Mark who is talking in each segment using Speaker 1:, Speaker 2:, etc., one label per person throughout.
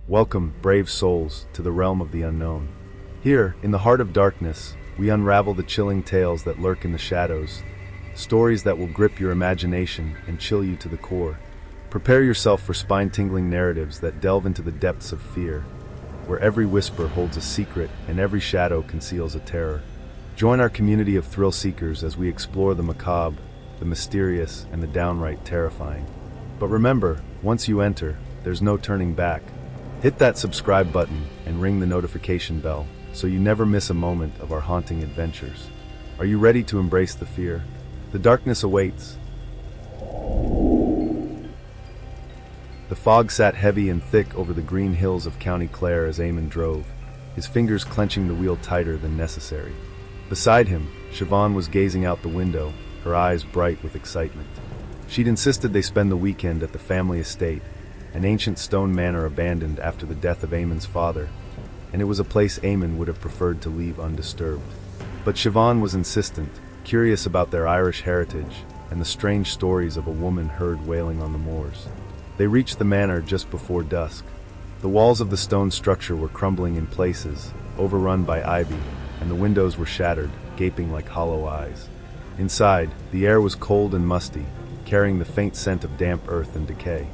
Speaker 1: Welcome, brave souls, to the realm of the unknown. Here, in the heart of darkness, we unravel the chilling tales that lurk in the shadows, stories that will grip your imagination and chill you to the core. Prepare yourself for spine-tingling narratives that delve into the depths of fear, where every whisper holds a secret and every shadow conceals a terror. Join our community of thrill seekers as we explore the macabre, the mysterious, and the downright terrifying. But remember, once you enter, there's no turning back. Hit that subscribe button and ring the notification bell so you never miss a moment of our haunting adventures. Are you ready to embrace the fear? The darkness awaits. The fog sat heavy and thick over the green hills of County Clare as Eamon drove, his fingers clenching the wheel tighter than necessary. Beside him, Siobhan was gazing out the window, her eyes bright with excitement. She'd insisted they spend the weekend at the family estate, an ancient stone manor abandoned after the death of Eamon's father, and it was a place Eamon would have preferred to leave undisturbed. But Siobhan was insistent, curious about their Irish heritage and the strange stories of a woman heard wailing on the moors. They reached the manor just before dusk. The walls of the stone structure were crumbling in places, overrun by ivy, and the windows were shattered, gaping like hollow eyes. Inside, the air was cold and musty, carrying the faint scent of damp earth and decay.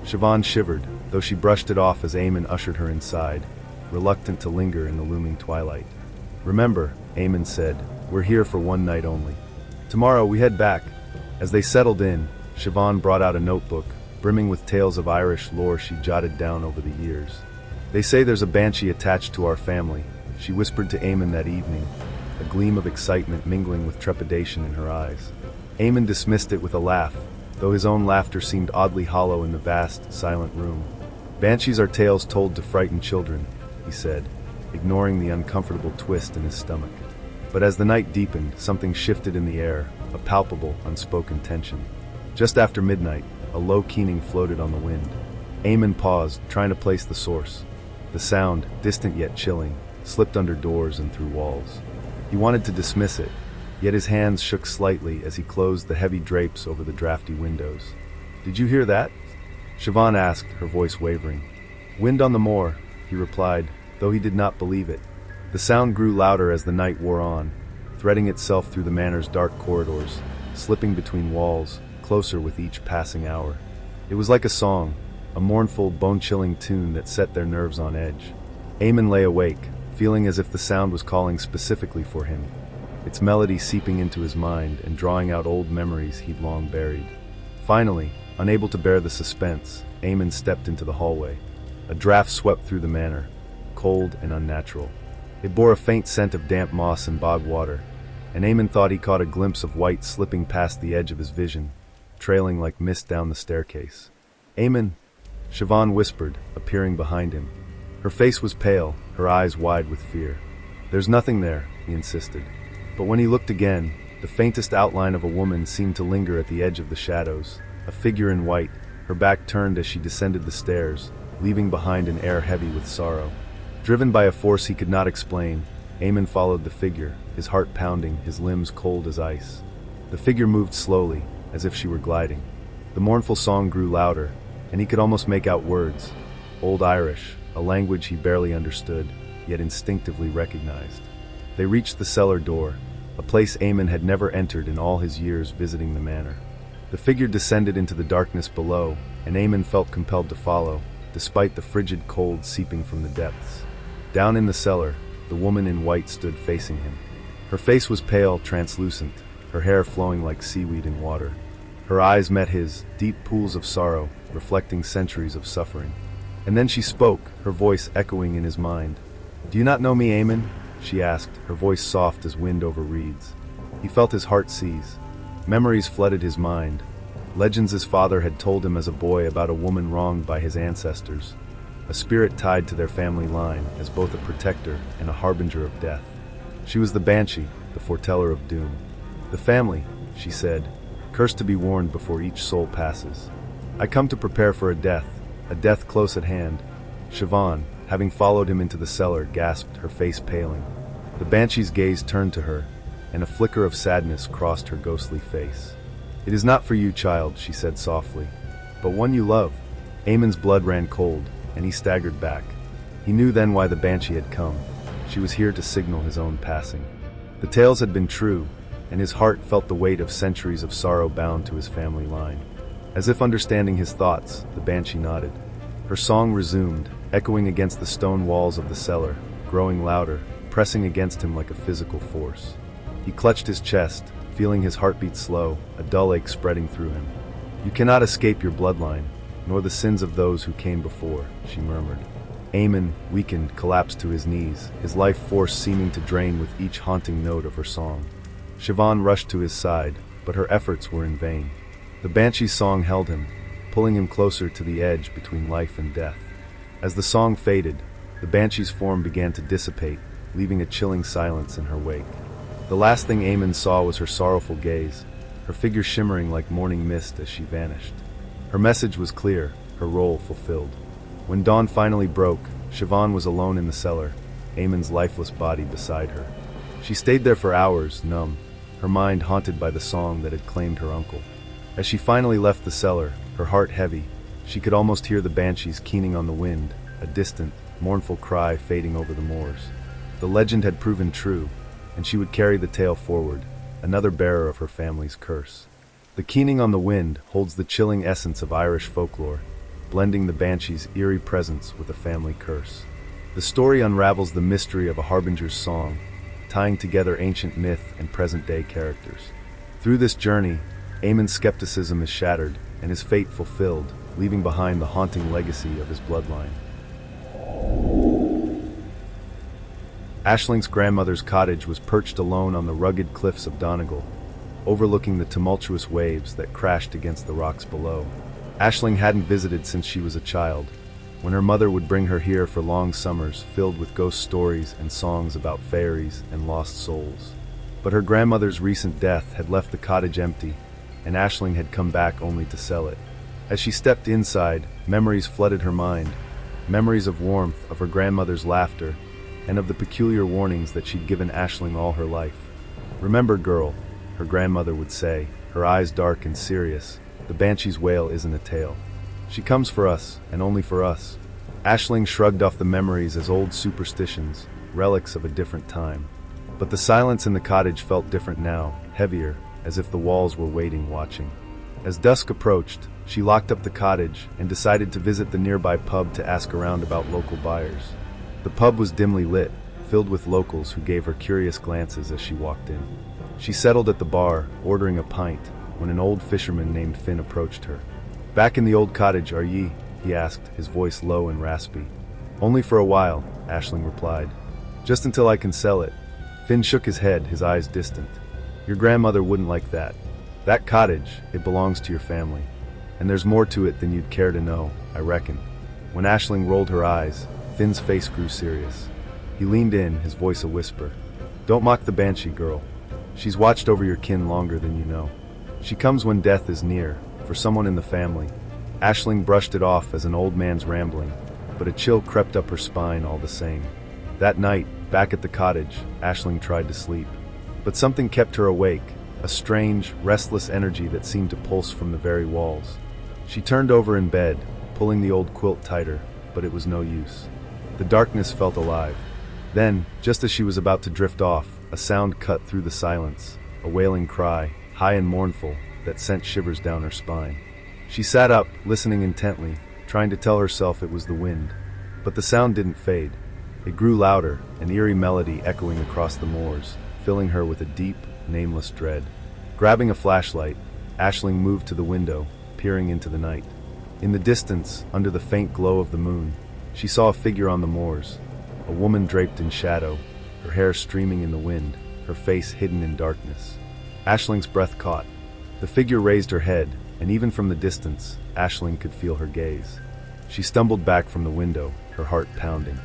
Speaker 1: Siobhan shivered, though she brushed it off as Eamon ushered her inside, reluctant to linger in the looming twilight. "Remember," Eamon said, "we're here for one night only. Tomorrow we head back." As they settled in, Siobhan brought out a notebook, brimming with tales of Irish lore she jotted down over the years. "They say there's a banshee attached to our family," she whispered to Eamon that evening, a gleam of excitement mingling with trepidation in her eyes. Eamon dismissed it with a laugh, though his own laughter seemed oddly hollow in the vast, silent room. "Banshees are tales told to frighten children," he said, ignoring the uncomfortable twist in his stomach. But as the night deepened, something shifted in the air, a palpable, unspoken tension. Just after midnight, a low keening floated on the wind. Eamon paused, trying to place the source. The sound, distant yet chilling, slipped under doors and through walls. He wanted to dismiss it, yet his hands shook slightly as he closed the heavy drapes over the drafty windows. "Did you hear that?" Siobhan asked, her voice wavering. "Wind on the moor," he replied, though he did not believe it. The sound grew louder as the night wore on, threading itself through the manor's dark corridors, slipping between walls, closer with each passing hour. It was like a song, a mournful, bone-chilling tune that set their nerves on edge. Eamon lay awake, feeling as if the sound was calling specifically for him, its melody seeping into his mind and drawing out old memories he'd long buried. Finally, unable to bear the suspense, Eamon stepped into the hallway. A draft swept through the manor, cold and unnatural. It bore a faint scent of damp moss and bog water, and Eamon thought he caught a glimpse of white slipping past the edge of his vision, trailing like mist down the staircase. "Eamon," Siobhan whispered, appearing behind him. Her face was pale, her eyes wide with fear. "There's nothing there," he insisted. But when he looked again, the faintest outline of a woman seemed to linger at the edge of the shadows, a figure in white, her back turned as she descended the stairs, leaving behind an air heavy with sorrow. Driven by a force he could not explain, Eamon followed the figure, his heart pounding, his limbs cold as ice. The figure moved slowly, as if she were gliding. The mournful song grew louder, and he could almost make out words. Old Irish, a language he barely understood, yet instinctively recognized. They reached the cellar door, a place Eamon had never entered in all his years visiting the manor. The figure descended into the darkness below, and Eamon felt compelled to follow, despite the frigid cold seeping from the depths. Down in the cellar, the woman in white stood facing him. Her face was pale, translucent, her hair flowing like seaweed in water. Her eyes met his, deep pools of sorrow, reflecting centuries of suffering. And then she spoke, her voice echoing in his mind. "Do you not know me, Eamon?" she asked, her voice soft as wind over reeds. He felt his heart seize. Memories flooded his mind. Legends his father had told him as a boy about a woman wronged by his ancestors, a spirit tied to their family line as both a protector and a harbinger of death. She was the Banshee, the foreteller of doom. "The family," she said, "cursed to be warned before each soul passes. I come to prepare for a death close at hand." Siobhan, having followed him into the cellar, gasped, her face paling. The Banshee's gaze turned to her, and a flicker of sadness crossed her ghostly face. "It is not for you, child," she said softly, "but one you love." Eamon's blood ran cold, and he staggered back. He knew then why the Banshee had come. She was here to signal his own passing. The tales had been true, and his heart felt the weight of centuries of sorrow bound to his family line. As if understanding his thoughts, the Banshee nodded. Her song resumed, echoing against the stone walls of the cellar, growing louder, pressing against him like a physical force. He clutched his chest, feeling his heartbeat slow, a dull ache spreading through him. "You cannot escape your bloodline, nor the sins of those who came before," she murmured. Eamon, weakened, collapsed to his knees, his life force seeming to drain with each haunting note of her song. Siobhan rushed to his side, but her efforts were in vain. The Banshee's song held him, pulling him closer to the edge between life and death. As the song faded, the Banshee's form began to dissipate, leaving a chilling silence in her wake. The last thing Eamon saw was her sorrowful gaze, her figure shimmering like morning mist as she vanished. Her message was clear, her role fulfilled. When dawn finally broke, Siobhan was alone in the cellar, Eamon's lifeless body beside her. She stayed there for hours, numb, her mind haunted by the song that had claimed her uncle. As she finally left the cellar, her heart heavy, she could almost hear the Banshees keening on the wind, a distant, mournful cry fading over the moors. The legend had proven true, and she would carry the tale forward, another bearer of her family's curse. The keening on the wind holds the chilling essence of Irish folklore, blending the Banshee's eerie presence with a family curse. The story unravels the mystery of a harbinger's song, tying together ancient myth and present-day characters. Through this journey, Eamon's skepticism is shattered and his fate fulfilled, leaving behind the haunting legacy of his bloodline. Aisling's grandmother's cottage was perched alone on the rugged cliffs of Donegal, overlooking the tumultuous waves that crashed against the rocks below. Aisling hadn't visited since she was a child, when her mother would bring her here for long summers filled with ghost stories and songs about fairies and lost souls. But her grandmother's recent death had left the cottage empty, and Aisling had come back only to sell it. As she stepped inside, memories flooded her mind, memories of warmth, of her grandmother's laughter, and of the peculiar warnings that she'd given Aisling all her life. "Remember, girl," her grandmother would say, her eyes dark and serious, "the Banshees Whale isn't a tale. She comes for us, and only for us." Aisling shrugged off the memories as old superstitions, relics of a different time. But the silence in the cottage felt different now, heavier, as if the walls were waiting, watching. As dusk approached, she locked up the cottage and decided to visit the nearby pub to ask around about local buyers. The pub was dimly lit, filled with locals who gave her curious glances as she walked in. She settled at the bar, ordering a pint, when an old fisherman named Finn approached her. "Back in the old cottage, are ye?" he asked, his voice low and raspy. "Only for a while," Aisling replied. "Just until I can sell it." Finn shook his head, his eyes distant. "Your grandmother wouldn't like that. That cottage, it belongs to your family. And there's more to it than you'd care to know, I reckon." When Aisling rolled her eyes, Finn's face grew serious. He leaned in, his voice a whisper. "Don't mock the Banshee, girl. She's watched over your kin longer than you know. She comes when death is near, for someone in the family." Aisling brushed it off as an old man's rambling, but a chill crept up her spine all the same. That night, back at the cottage, Aisling tried to sleep. But something kept her awake, a strange, restless energy that seemed to pulse from the very walls. She turned over in bed, pulling the old quilt tighter, but it was no use. The darkness felt alive. Then, just as she was about to drift off, a sound cut through the silence, a wailing cry, high and mournful, that sent shivers down her spine. She sat up, listening intently, trying to tell herself it was the wind. But the sound didn't fade. It grew louder, an eerie melody echoing across the moors, filling her with a deep, nameless dread. Grabbing a flashlight, Aisling moved to the window, peering into the night. In the distance, under the faint glow of the moon, she saw a figure on the moors, a woman draped in shadow, her hair streaming in the wind, her face hidden in darkness. Aisling's breath caught. The figure raised her head, and even from the distance, Aisling could feel her gaze. She stumbled back from the window, her heart pounding.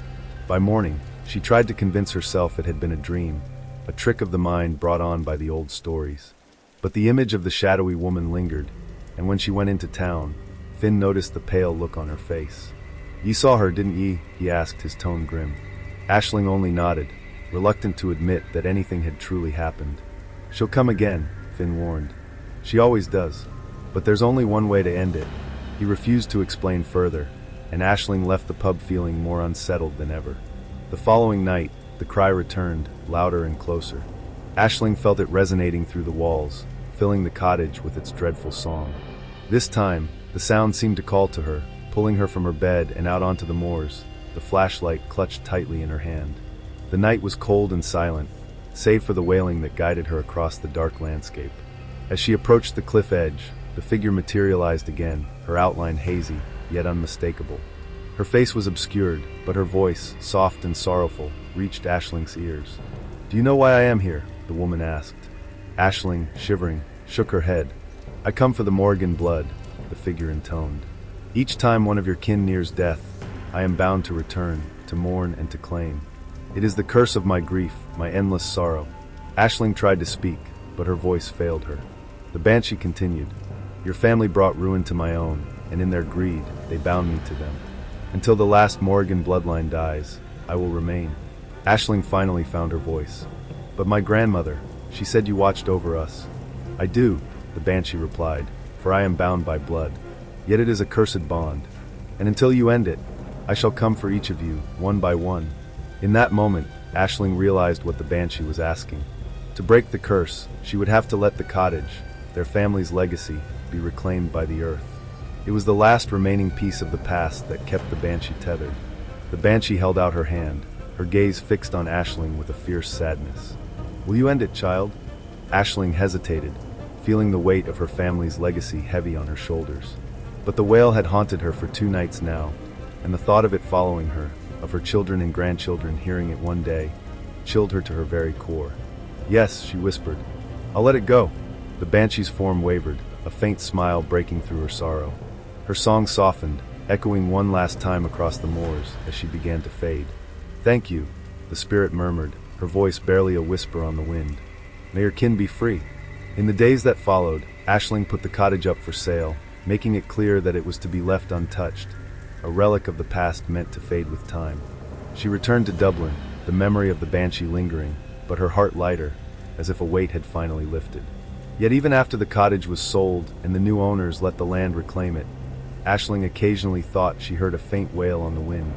Speaker 1: By morning, she tried to convince herself it had been a dream, a trick of the mind brought on by the old stories. But the image of the shadowy woman lingered, and when she went into town, Finn noticed the pale look on her face. "Ye saw her, didn't ye?" he asked, his tone grim. Aisling only nodded, reluctant to admit that anything had truly happened. "She'll come again," Finn warned. "She always does. But there's only one way to end it." He refused to explain further, and Aisling left the pub feeling more unsettled than ever. The following night, the cry returned, louder and closer. Aisling felt it resonating through the walls, filling the cottage with its dreadful song. This time, the sound seemed to call to her, pulling her from her bed and out onto the moors, the flashlight clutched tightly in her hand. The night was cold and silent, save for the wailing that guided her across the dark landscape. As she approached the cliff edge, the figure materialized again, her outline hazy, yet unmistakable. Her face was obscured, but her voice, soft and sorrowful, reached Aisling's ears. "Do you know why I am here?" the woman asked. Aisling, shivering, shook her head. "I come for the Morrigan blood," the figure intoned. "Each time one of your kin nears death, I am bound to return, to mourn and to claim. It is the curse of my grief, my endless sorrow." Aisling tried to speak, but her voice failed her. The Banshee continued, "Your family brought ruin to my own, and in their greed, they bound me to them. Until the last Morrigan bloodline dies, I will remain." Aisling finally found her voice. "But my grandmother, she said you watched over us." "I do," the Banshee replied, "for I am bound by blood. Yet it is a cursed bond. And until you end it, I shall come for each of you, one by one." In that moment, Aisling realized what the Banshee was asking. To break the curse, she would have to let the cottage, their family's legacy, be reclaimed by the earth. It was the last remaining piece of the past that kept the Banshee tethered. The Banshee held out her hand, her gaze fixed on Aisling with a fierce sadness. "Will you end it, child?" Aisling hesitated, feeling the weight of her family's legacy heavy on her shoulders. But the wail had haunted her for 2 nights now, and the thought of it following her, of her children and grandchildren hearing it one day, chilled her to her very core. "Yes," she whispered, "I'll let it go." The Banshee's form wavered, a faint smile breaking through her sorrow. Her song softened, echoing one last time across the moors as she began to fade. "Thank you," the spirit murmured, her voice barely a whisper on the wind. "May your kin be free." In the days that followed, Aisling put the cottage up for sale, making it clear that it was to be left untouched, a relic of the past meant to fade with time. She returned to Dublin, the memory of the Banshee lingering, but her heart lighter, as if a weight had finally lifted. Yet even after the cottage was sold and the new owners let the land reclaim it, Aisling occasionally thought she heard a faint wail on the wind.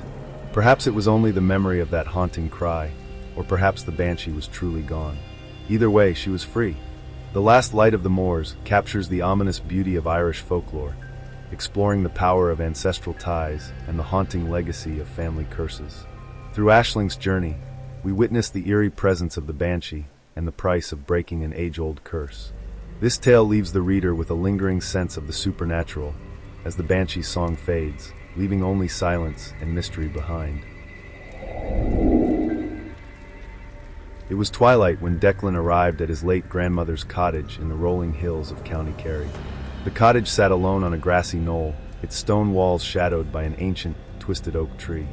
Speaker 1: Perhaps it was only the memory of that haunting cry, or perhaps the Banshee was truly gone. Either way, she was free. The Last Light of the Moors captures the ominous beauty of Irish folklore, exploring the power of ancestral ties and the haunting legacy of family curses. Through Aisling's journey, we witness the eerie presence of the Banshee and the price of breaking an age-old curse. This tale leaves the reader with a lingering sense of the supernatural, as the Banshee's song fades, leaving only silence and mystery behind. It was twilight when Declan arrived at his late grandmother's cottage in the rolling hills of County Kerry. The cottage sat alone on a grassy knoll, its stone walls shadowed by an ancient, twisted oak tree.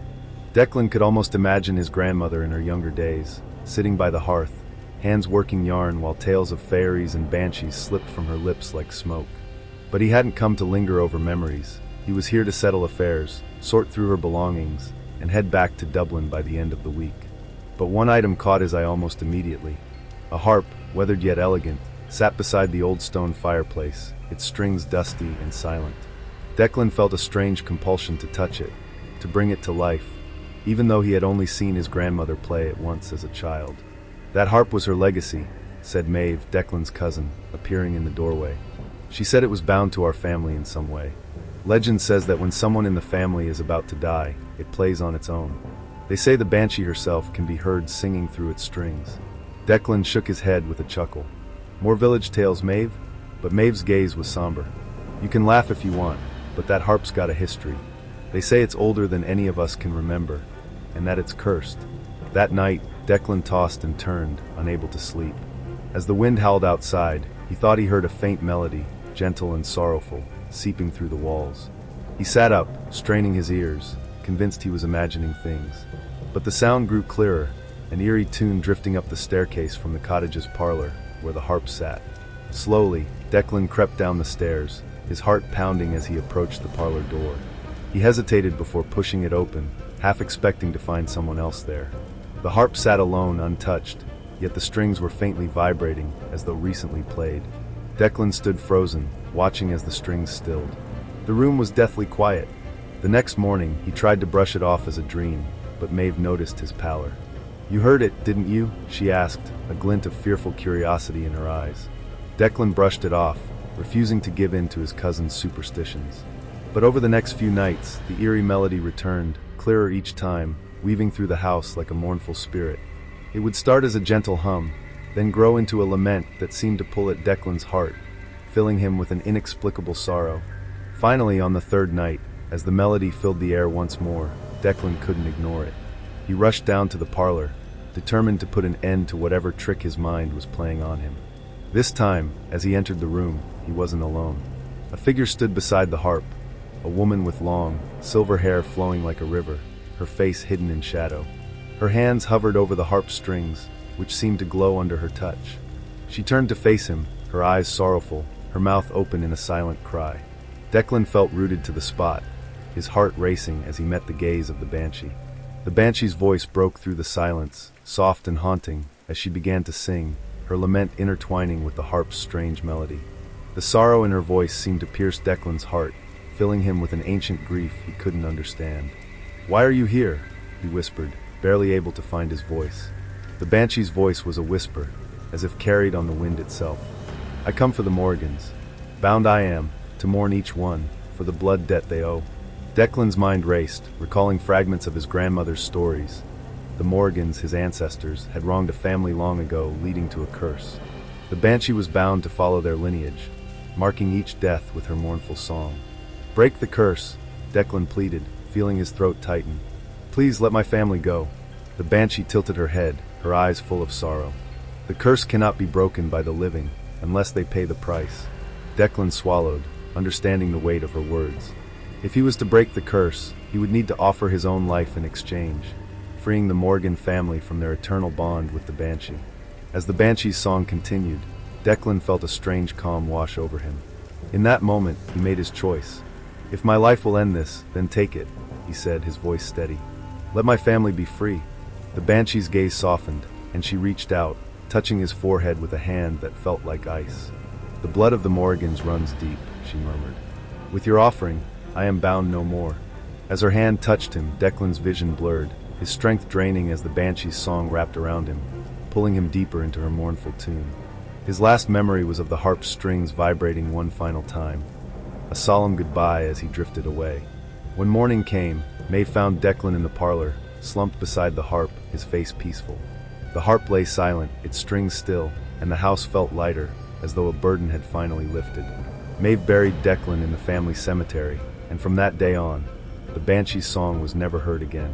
Speaker 1: Declan could almost imagine his grandmother in her younger days, sitting by the hearth, hands working yarn while tales of fairies and banshees slipped from her lips like smoke. But he hadn't come to linger over memories. He was here to settle affairs, sort through her belongings, and head back to Dublin by the end of the week. But one item caught his eye almost immediately. A harp, weathered yet elegant, sat beside the old stone fireplace, its strings dusty and silent. Declan felt a strange compulsion to touch it, to bring it to life, even though he had only seen his grandmother play it once as a child. "That harp was her legacy," said Maeve, Declan's cousin, appearing in the doorway. "She said it was bound to our family in some way. Legend says that when someone in the family is about to die, it plays on its own. They say the Banshee herself can be heard singing through its strings." Declan shook his head with a chuckle. "More village tales, Maeve?" But Maeve's gaze was somber. "You can laugh if you want, but that harp's got a history. They say it's older than any of us can remember, and that it's cursed." That night, Declan tossed and turned, unable to sleep. As the wind howled outside, he thought he heard a faint melody, gentle and sorrowful, seeping through the walls. He sat up, straining his ears, convinced he was imagining things. But the sound grew clearer, an eerie tune drifting up the staircase from the cottage's parlor, where the harp sat. Slowly, Declan crept down the stairs, his heart pounding as he approached the parlor door. He hesitated before pushing it open, half expecting to find someone else there. The harp sat alone, untouched, yet the strings were faintly vibrating as though recently played. Declan stood frozen, watching as the strings stilled. The room was deathly quiet. The next morning, he tried to brush it off as a dream, but Maeve noticed his pallor. "You heard it, didn't you?" she asked, a glint of fearful curiosity in her eyes. Declan brushed it off, refusing to give in to his cousin's superstitions. But over the next few nights, the eerie melody returned, clearer each time, weaving through the house like a mournful spirit. It would start as a gentle hum, then grow into a lament that seemed to pull at Declan's heart, filling him with an inexplicable sorrow. Finally, on the third night, as the melody filled the air once more, Declan couldn't ignore it. He rushed down to the parlor, determined to put an end to whatever trick his mind was playing on him. This time, as he entered the room, he wasn't alone. A figure stood beside the harp, a woman with long, silver hair flowing like a river, her face hidden in shadow. Her hands hovered over the harp strings, which seemed to glow under her touch. She turned to face him, her eyes sorrowful, her mouth open in a silent cry. Declan felt rooted to the spot, his heart racing as he met the gaze of the Banshee. The Banshee's voice broke through the silence, soft and haunting, as she began to sing, her lament intertwining with the harp's strange melody. The sorrow in her voice seemed to pierce Declan's heart, filling him with an ancient grief he couldn't understand. "Why are you here?" he whispered, barely able to find his voice. The Banshee's voice was a whisper, as if carried on the wind itself. "I come for the Morgans. Bound I am, to mourn each one, for the blood debt they owe." Declan's mind raced, recalling fragments of his grandmother's stories. The Morgans, his ancestors, had wronged a family long ago, leading to a curse. The Banshee was bound to follow their lineage, marking each death with her mournful song. "Break the curse," Declan pleaded, feeling his throat tighten. "Please let my family go." The Banshee tilted her head, her eyes full of sorrow. "The curse cannot be broken by the living, unless they pay the price." Declan swallowed, understanding the weight of her words. If he was to break the curse, he would need to offer his own life in exchange, freeing the Morgan family from their eternal bond with the Banshee. As the Banshee's song continued, Declan felt a strange calm wash over him. In that moment, he made his choice. "If my life will end this, then take it," he said, his voice steady. "Let my family be free." The Banshee's gaze softened, and she reached out, touching his forehead with a hand that felt like ice. "The blood of the Morgans runs deep," she murmured. "With your offering, I am bound no more." As her hand touched him, Declan's vision blurred, his strength draining as the Banshee's song wrapped around him, pulling him deeper into her mournful tune. His last memory was of the harp's strings vibrating one final time, a solemn goodbye as he drifted away. When morning came, Maeve found Declan in the parlor, slumped beside the harp, his face peaceful. The harp lay silent, its strings still, and the house felt lighter, as though a burden had finally lifted. Maeve buried Declan in the family cemetery, and from that day on, the Banshee's song was never heard again.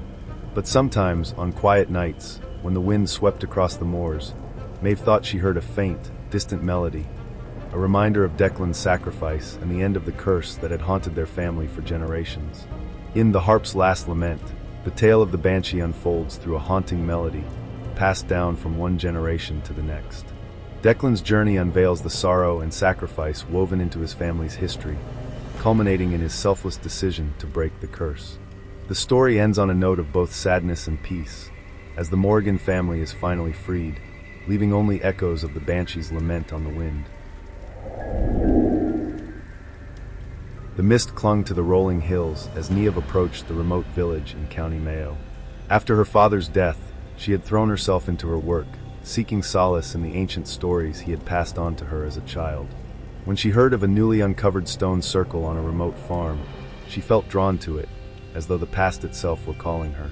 Speaker 1: But sometimes, on quiet nights, when the wind swept across the moors, Maeve thought she heard a faint, distant melody, a reminder of Declan's sacrifice and the end of the curse that had haunted their family for generations. In the harp's last lament, the tale of the Banshee unfolds through a haunting melody, passed down from one generation to the next. Declan's journey unveils the sorrow and sacrifice woven into his family's history, culminating in his selfless decision to break the curse. The story ends on a note of both sadness and peace, as the Morgan family is finally freed, leaving only echoes of the Banshee's lament on the wind. The mist clung to the rolling hills as Niamh approached the remote village in County Mayo. After her father's death, she had thrown herself into her work, seeking solace in the ancient stories he had passed on to her as a child. When she heard of a newly uncovered stone circle on a remote farm, she felt drawn to it, as though the past itself were calling her.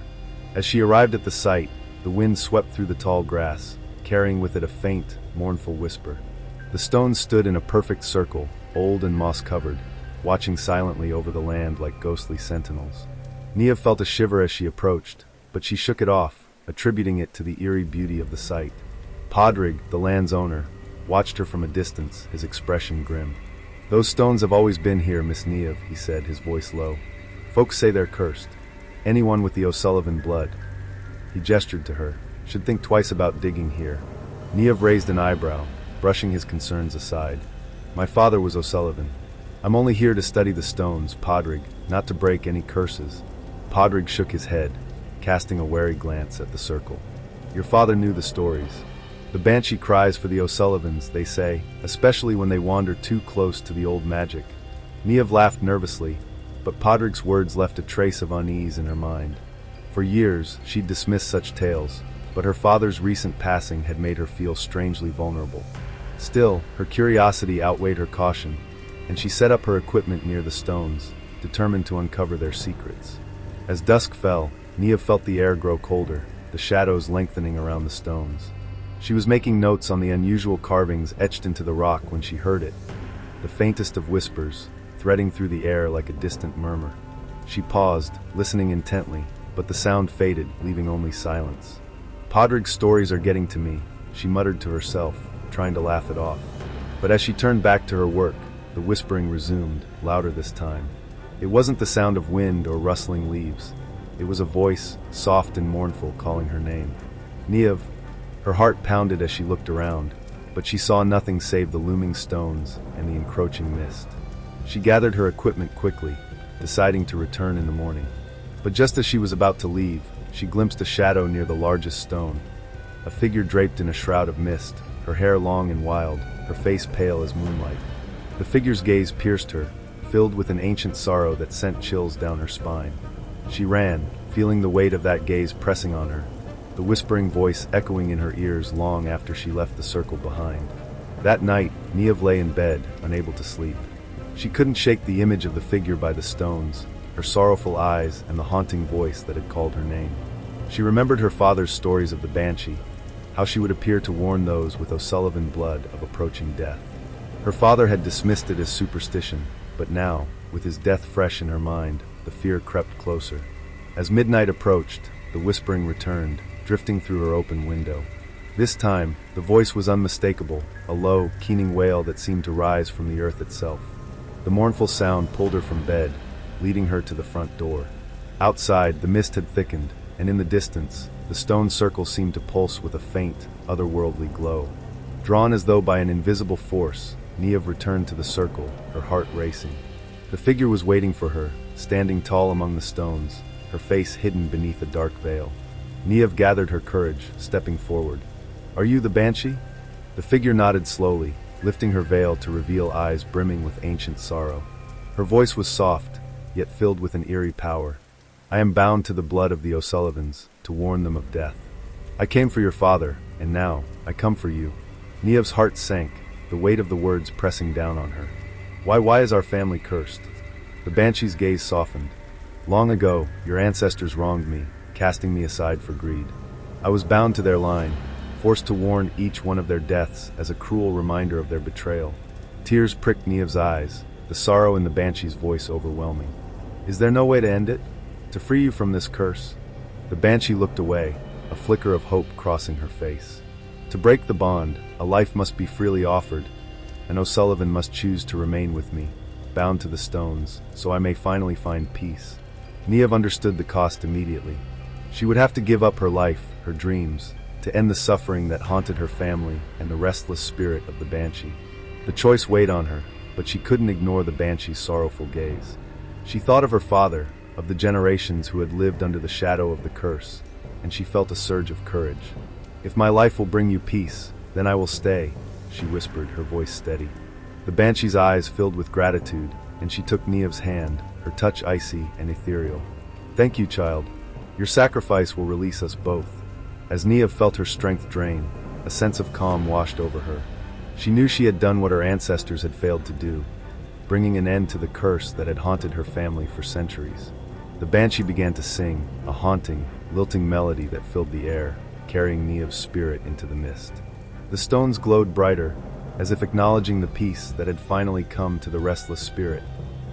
Speaker 1: As she arrived at the site, the wind swept through the tall grass, carrying with it a faint, mournful whisper. The stones stood in a perfect circle, old and moss-covered, watching silently over the land like ghostly sentinels. Niamh felt a shiver as she approached, but she shook it off, attributing it to the eerie beauty of the sight. Podrick, the land's owner, watched her from a distance, his expression grim. "Those stones have always been here, Miss Niamh," he said, his voice low. "Folks say they're cursed. Anyone with the O'Sullivan blood," he gestured to her, "should think twice about digging here." Niamh raised an eyebrow, brushing his concerns aside. "My father was O'Sullivan. I'm only here to study the stones, Podrick, not to break any curses." Podrick shook his head, casting a wary glance at the circle. "Your father knew the stories. The Banshee cries for the O'Sullivans, they say, especially when they wander too close to the old magic." Niamh laughed nervously, but Podrick's words left a trace of unease in her mind. For years, she'd dismissed such tales, but her father's recent passing had made her feel strangely vulnerable. Still, her curiosity outweighed her caution, and she set up her equipment near the stones, determined to uncover their secrets. As dusk fell, Nia felt the air grow colder, the shadows lengthening around the stones. She was making notes on the unusual carvings etched into the rock when she heard it, the faintest of whispers, threading through the air like a distant murmur. She paused, listening intently, but the sound faded, leaving only silence. Podrick's stories are getting to me, she muttered to herself, trying to laugh it off. But as she turned back to her work, the whispering resumed, louder this time. It wasn't the sound of wind or rustling leaves. It was a voice, soft and mournful, calling her name. Niev. Her heart pounded as she looked around, but she saw nothing save the looming stones and the encroaching mist. She gathered her equipment quickly, deciding to return in the morning. But just as she was about to leave, she glimpsed a shadow near the largest stone. A figure draped in a shroud of mist, her hair long and wild, her face pale as moonlight. The figure's gaze pierced her, filled with an ancient sorrow that sent chills down her spine. She ran, feeling the weight of that gaze pressing on her, the whispering voice echoing in her ears long after she left the circle behind. That night, Niev lay in bed, unable to sleep. She couldn't shake the image of the figure by the stones, her sorrowful eyes and the haunting voice that had called her name. She remembered her father's stories of the Banshee, how she would appear to warn those with O'Sullivan blood of approaching death. Her father had dismissed it as superstition, but now, with his death fresh in her mind, the fear crept closer. As midnight approached, the whispering returned, drifting through her open window. This time, the voice was unmistakable, a low, keening wail that seemed to rise from the earth itself. The mournful sound pulled her from bed, leading her to the front door. Outside, the mist had thickened, and in the distance, the stone circle seemed to pulse with a faint, otherworldly glow. Drawn as though by an invisible force, Niev returned to the circle, her heart racing. The figure was waiting for her, standing tall among the stones, her face hidden beneath a dark veil. Niev gathered her courage, stepping forward. "Are you the Banshee?" The figure nodded slowly, lifting her veil to reveal eyes brimming with ancient sorrow. Her voice was soft, yet filled with an eerie power. "I am bound to the blood of the O'Sullivans, to warn them of death. I came for your father, and now, I come for you." Niev's heart sank, the weight of the words pressing down on her. Why is our family cursed?" The Banshee's gaze softened. "Long ago, your ancestors wronged me, casting me aside for greed. I was bound to their line, forced to warn each one of their deaths as a cruel reminder of their betrayal." Tears pricked Niev's eyes, the sorrow in the Banshee's voice overwhelming. "Is there no way to end it? To free you from this curse?" The Banshee looked away, a flicker of hope crossing her face. "To break the bond, a life must be freely offered, and O'Sullivan must choose to remain with me, bound to the stones, so I may finally find peace." Niev understood the cost immediately. She would have to give up her life, her dreams, to end the suffering that haunted her family and the restless spirit of the Banshee. The choice weighed on her, but she couldn't ignore the Banshee's sorrowful gaze. She thought of her father, of the generations who had lived under the shadow of the curse, and she felt a surge of courage. "If my life will bring you peace, then I will stay," she whispered, her voice steady. The Banshee's eyes filled with gratitude, and she took Niev's hand, her touch icy and ethereal. "Thank you, child. Your sacrifice will release us both." As Niev felt her strength drain, a sense of calm washed over her. She knew she had done what her ancestors had failed to do, bringing an end to the curse that had haunted her family for centuries. The Banshee began to sing, a haunting, lilting melody that filled the air, carrying Niev's spirit into the mist. The stones glowed brighter, as if acknowledging the peace that had finally come to the restless spirit.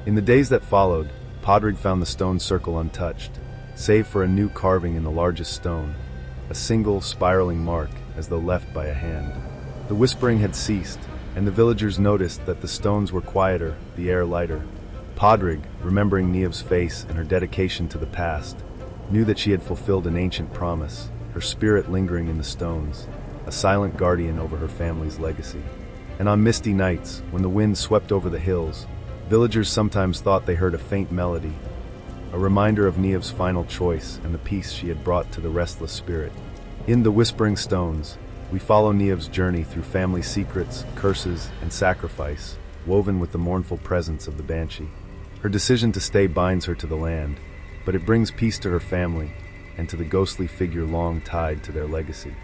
Speaker 1: In the days that followed, Podrick found the stone circle untouched, save for a new carving in the largest stone, a single spiraling mark as though left by a hand. The whispering had ceased, and the villagers noticed that the stones were quieter, the air lighter. Podrick, remembering Niev's face and her dedication to the past, knew that she had fulfilled an ancient promise, her spirit lingering in the stones, a silent guardian over her family's legacy. And on misty nights, when the wind swept over the hills, villagers sometimes thought they heard a faint melody, a reminder of Niev's final choice and the peace she had brought to the restless spirit. In The Whispering Stones, we follow Niev's journey through family secrets, curses, and sacrifice, woven with the mournful presence of the Banshee. Her decision to stay binds her to the land, but it brings peace to her family and to the ghostly figure long tied to their legacy.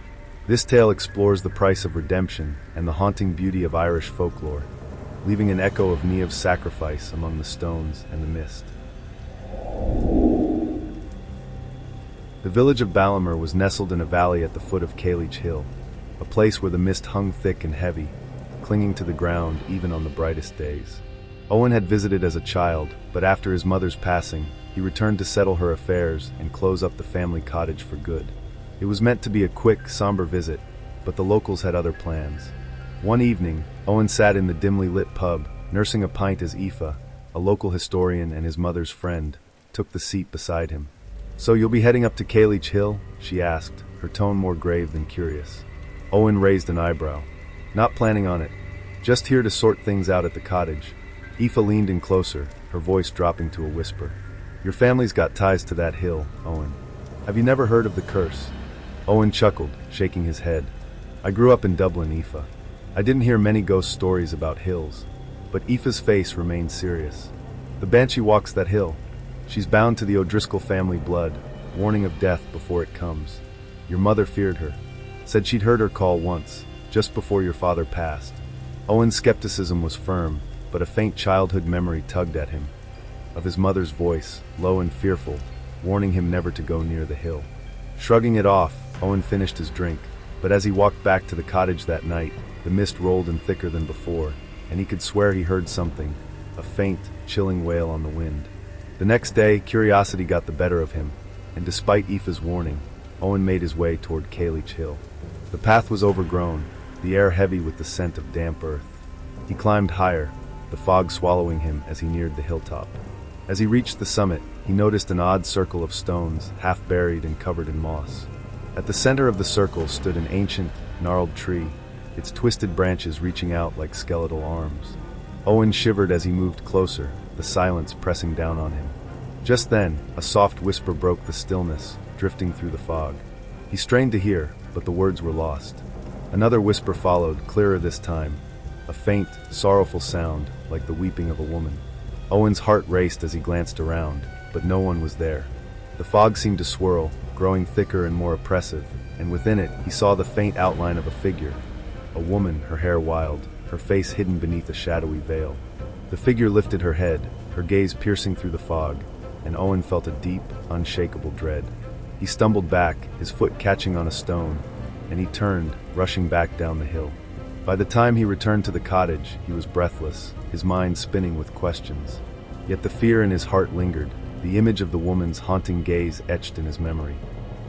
Speaker 1: This tale explores the price of redemption and the haunting beauty of Irish folklore, leaving an echo of Niamh's sacrifice among the stones and the mist. The village of Ballymur was nestled in a valley at the foot of Cailleach Hill, a place where the mist hung thick and heavy, clinging to the ground even on the brightest days. Owen had visited as a child, but after his mother's passing, he returned to settle her affairs and close up the family cottage for good. It was meant to be a quick, somber visit, but the locals had other plans. One evening, Owen sat in the dimly lit pub, nursing a pint as Aoife, a local historian and his mother's friend, took the seat beside him. "So you'll be heading up to Cailleach Hill?" she asked, her tone more grave than curious. Owen raised an eyebrow. "Not planning on it. Just here to sort things out at the cottage." Aoife leaned in closer, her voice dropping to a whisper. "Your family's got ties to that hill, Owen. Have you never heard of the curse?" Owen chuckled, shaking his head. "I grew up in Dublin, Aoife. I didn't hear many ghost stories about hills." But Aoife's face remained serious. "The Banshee walks that hill. She's bound to the O'Driscoll family blood, warning of death before it comes. Your mother feared her. Said she'd heard her call once, just before your father passed." Owen's skepticism was firm, but a faint childhood memory tugged at him, of his mother's voice, low and fearful, warning him never to go near the hill. Shrugging it off, Owen finished his drink, but as he walked back to the cottage that night, the mist rolled in thicker than before, and he could swear he heard something, a faint, chilling wail on the wind. The next day, curiosity got the better of him, and despite Aoife's warning, Owen made his way toward Cailleach Hill. The path was overgrown, the air heavy with the scent of damp earth. He climbed higher, the fog swallowing him as he neared the hilltop. As he reached the summit, he noticed an odd circle of stones, half buried and covered in moss. At the center of the circle stood an ancient, gnarled tree, its twisted branches reaching out like skeletal arms. Owen shivered as he moved closer, the silence pressing down on him. Just then, a soft whisper broke the stillness, drifting through the fog. He strained to hear, but the words were lost. Another whisper followed, clearer this time, a faint, sorrowful sound, like the weeping of a woman. Owen's heart raced as he glanced around, but no one was there. The fog seemed to swirl, growing thicker and more oppressive, and within it he saw the faint outline of a figure. A woman, her hair wild, her face hidden beneath a shadowy veil. The figure lifted her head, her gaze piercing through the fog, and Owen felt a deep, unshakable dread. He stumbled back, his foot catching on a stone, and he turned, rushing back down the hill. By the time he returned to the cottage, he was breathless, his mind spinning with questions. Yet the fear in his heart lingered, the image of the woman's haunting gaze etched in his memory.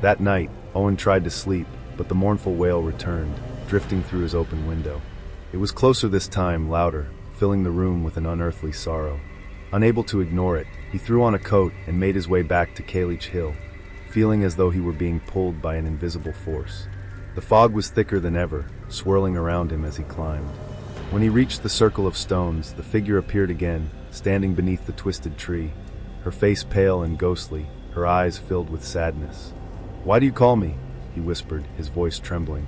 Speaker 1: That night, Owen tried to sleep, but the mournful wail returned, drifting through his open window. It was closer this time, louder, filling the room with an unearthly sorrow. Unable to ignore it, he threw on a coat and made his way back to Cailleach Hill, feeling as though he were being pulled by an invisible force. The fog was thicker than ever, swirling around him as he climbed. When he reached the circle of stones, the figure appeared again, standing beneath the twisted tree, her face pale and ghostly, her eyes filled with sadness. "Why do you call me?" he whispered, his voice trembling.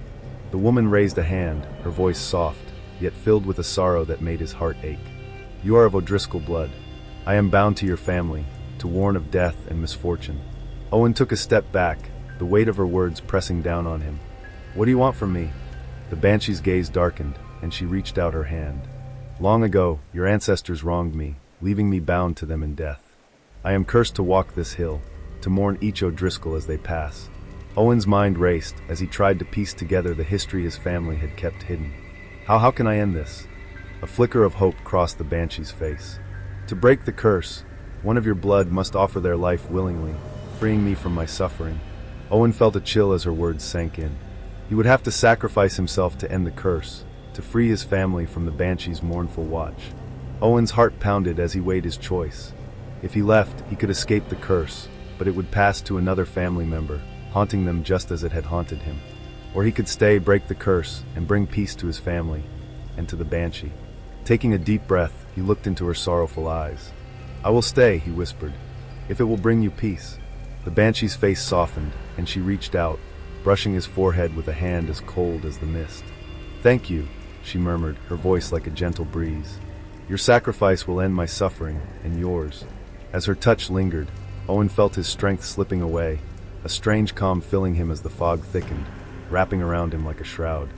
Speaker 1: The woman raised a hand, her voice soft, yet filled with a sorrow that made his heart ache. "You are of O'Driscoll blood. I am bound to your family, to warn of death and misfortune." Owen took a step back, the weight of her words pressing down on him. "What do you want from me?" The Banshee's gaze darkened, and she reached out her hand. "Long ago, your ancestors wronged me, leaving me bound to them in death. I am cursed to walk this hill, to mourn each O'Driscoll as they pass." Owen's mind raced as he tried to piece together the history his family had kept hidden. How can I end this?" A flicker of hope crossed the Banshee's face. "To break the curse, one of your blood must offer their life willingly, freeing me from my suffering." Owen felt a chill as her words sank in. He would have to sacrifice himself to end the curse, to free his family from the Banshee's mournful watch. Owen's heart pounded as he weighed his choice. If he left, he could escape the curse, but it would pass to another family member, haunting them just as it had haunted him. Or he could stay, break the curse, and bring peace to his family, and to the Banshee. Taking a deep breath, he looked into her sorrowful eyes. "I will stay," he whispered, "if it will bring you peace." The Banshee's face softened, and she reached out, brushing his forehead with a hand as cold as the mist. "Thank you," she murmured, her voice like a gentle breeze. Your sacrifice will end my suffering, and yours. As her touch lingered, Owen felt his strength slipping away, a strange calm filling him as the fog thickened, wrapping around him like a shroud.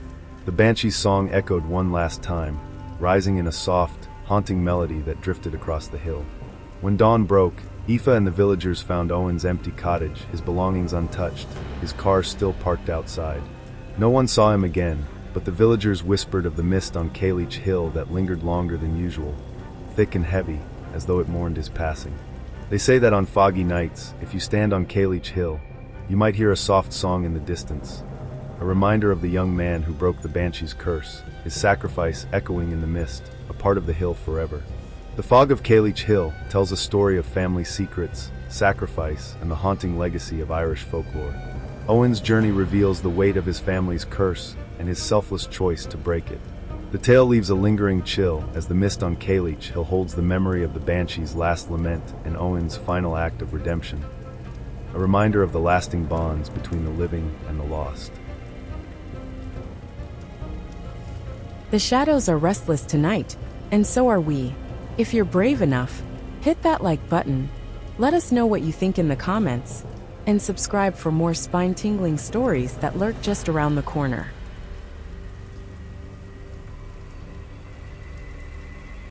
Speaker 1: The Banshee's song echoed one last time, rising in a soft, haunting melody that drifted across the hill. When dawn broke, Aoife and the villagers found Owen's empty cottage, his belongings untouched, his car still parked outside. No one saw him again, but the villagers whispered of the mist on Cailleach Hill that lingered longer than usual, thick and heavy, as though it mourned his passing. They say that on foggy nights, if you stand on Cailleach Hill, you might hear a soft song in the distance, a reminder of the young man who broke the Banshee's curse, his sacrifice echoing in the mist, a part of the hill forever. The fog of Cailleach Hill tells a story of family secrets, sacrifice, and the haunting legacy of Irish folklore. Owen's journey reveals the weight of his family's curse and his selfless choice to break it. The tale leaves a lingering chill as the mist on Cailleach Hill holds the memory of the Banshee's last lament and Owen's final act of redemption, a reminder of the lasting bonds between the living and the lost.
Speaker 2: The shadows are restless tonight, and so are we. If you're brave enough, hit that like button, let us know what you think in the comments, and subscribe for more spine-tingling stories that lurk just around the corner.